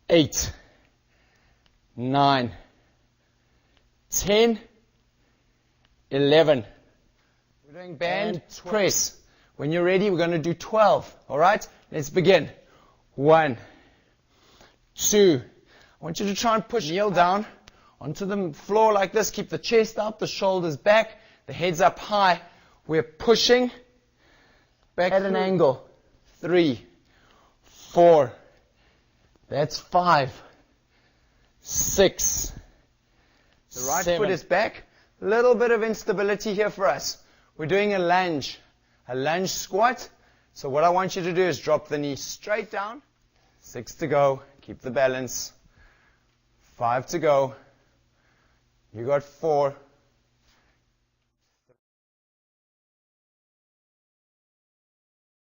8, 9, 10, 11. We're doing band press. When you're ready, we're going to do 12. All right? Let's begin. 1, 2. I want you to try and push. Kneel down onto the floor like this. Keep the chest up, the shoulders back, the head's up high. We're pushing back at an angle. 3, 4. That's 5, 6. The right 7. foot is back. A little bit of instability here for us. We're doing a lunge squat. So what I want you to do is drop the knee straight down. 6 to go. Keep the balance. 5 to go. You got 4.